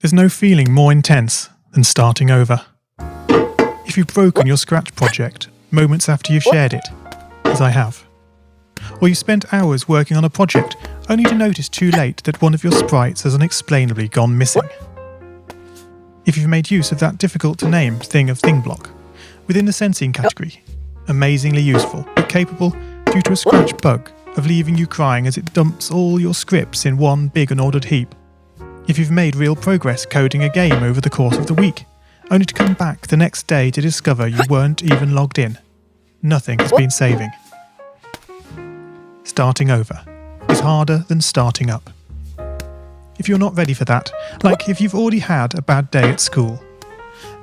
There's no feeling more intense than starting over. If you've broken your Scratch project moments after you've shared it, as I have, or you spent hours working on a project only to notice too late that one of your sprites has unexplainably gone missing. If you've made use of that difficult-to-name thing of thing block within the sensing category, amazingly useful but capable, due to a Scratch bug, of leaving you crying as it dumps all your scripts in one big unordered heap. If you've made real progress coding a game over the course of the week, only to come back the next day to discover you weren't even logged in, nothing has been saving. Starting over is harder than starting up. If you're not ready for that, like if you've already had a bad day at school,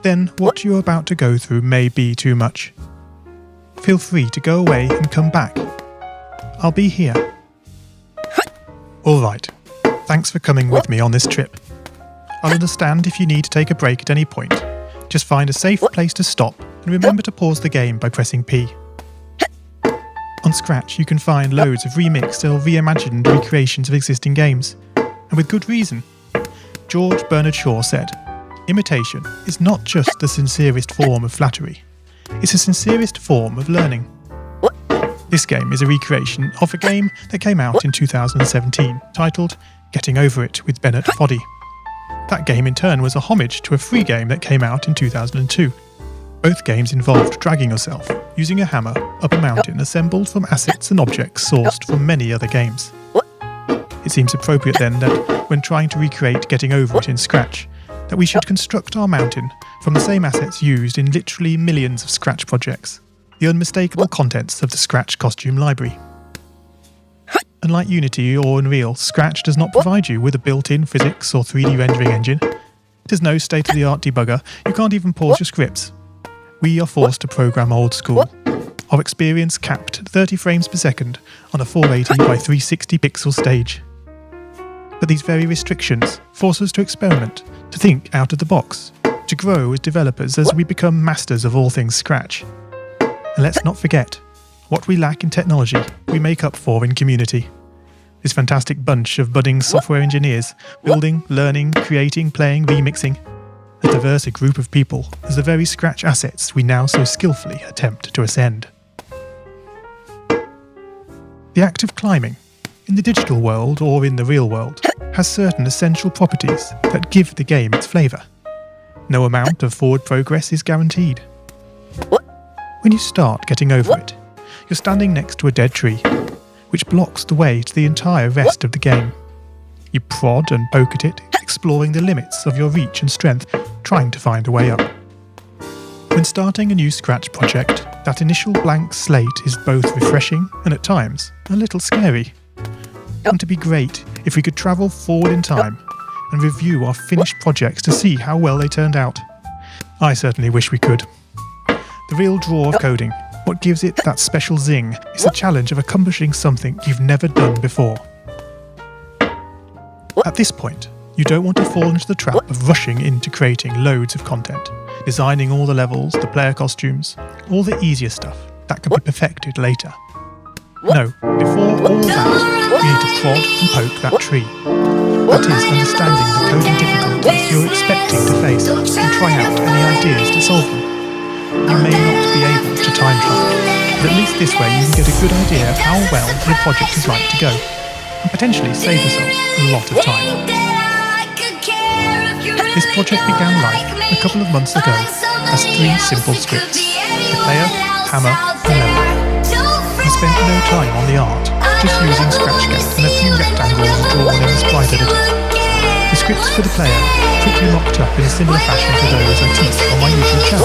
then what you're about to go through may be too much. Feel free to go away and come back. I'll be here. Alright, thanks for coming with me on this trip. I'll understand if you need to take a break at any point. Just find a safe place to stop and remember to pause the game by pressing P. On Scratch you can find loads of remixed or reimagined recreations of existing games, and with good reason. George Bernard Shaw said, "Imitation is not just the sincerest form of flattery, it's the sincerest form of learning." This game is a recreation of a game that came out in 2017, titled Getting Over It with Bennett Foddy. That game in turn was a homage to a free game that came out in 2002. Both games involved dragging yourself, using a hammer, up a mountain assembled from assets and objects sourced from many other games. It seems appropriate then that, when trying to recreate Getting Over It in Scratch, that we should construct our mountain from the same assets used in literally millions of Scratch projects, the unmistakable contents of the Scratch costume library. Unlike Unity or Unreal, Scratch does not provide you with a built-in physics or 3D rendering engine. It has no state-of-the-art debugger, you can't even pause your scripts. We are forced to program old school. Our experience capped at 30 frames per second on a 480 by 360 pixel stage. But these very restrictions force us to experiment, to think out of the box, to grow as developers as we become masters of all things Scratch. And let's not forget, what we lack in technology, we make up for in community. This fantastic bunch of budding software engineers, building, learning, creating, playing, remixing, as diverse a group of people as the very Scratch assets we now so skillfully attempt to ascend. The act of climbing, in the digital world or in the real world, has certain essential properties that give the game its flavour. No amount of forward progress is guaranteed. When you start Getting Over It, you're standing next to a dead tree, which blocks the way to the entire rest of the game. You prod and poke at it, exploring the limits of your reach and strength, trying to find a way up. When starting a new Scratch project, that initial blank slate is both refreshing and at times a little scary. Wouldn't it be great if we could travel forward in time and review our finished projects to see how well they turned out? I certainly wish we could. The real draw of coding, what gives it that special zing, is the challenge of accomplishing something you've never done before. At this point, you don't want to fall into the trap of rushing into creating loads of content, designing all the levels, the player costumes, all the easier stuff that can be perfected later. No, before all that, you need to prod and poke that tree. That is, understanding the coding difficulties you're expecting to face and try out any ideas to solve them. You may not be able to time travel, but at least this way you can get a good idea of how well your project is like to go, and potentially save yourself a lot of time. This project began life a couple of months ago as 3 simple scripts: the player, hammer, and level. I spent no time on the art, just using Scratchcat and a few rectangles drawn in the sprite editor. The scripts for the player quickly mocked up in a similar fashion to those I teach on my usual channel.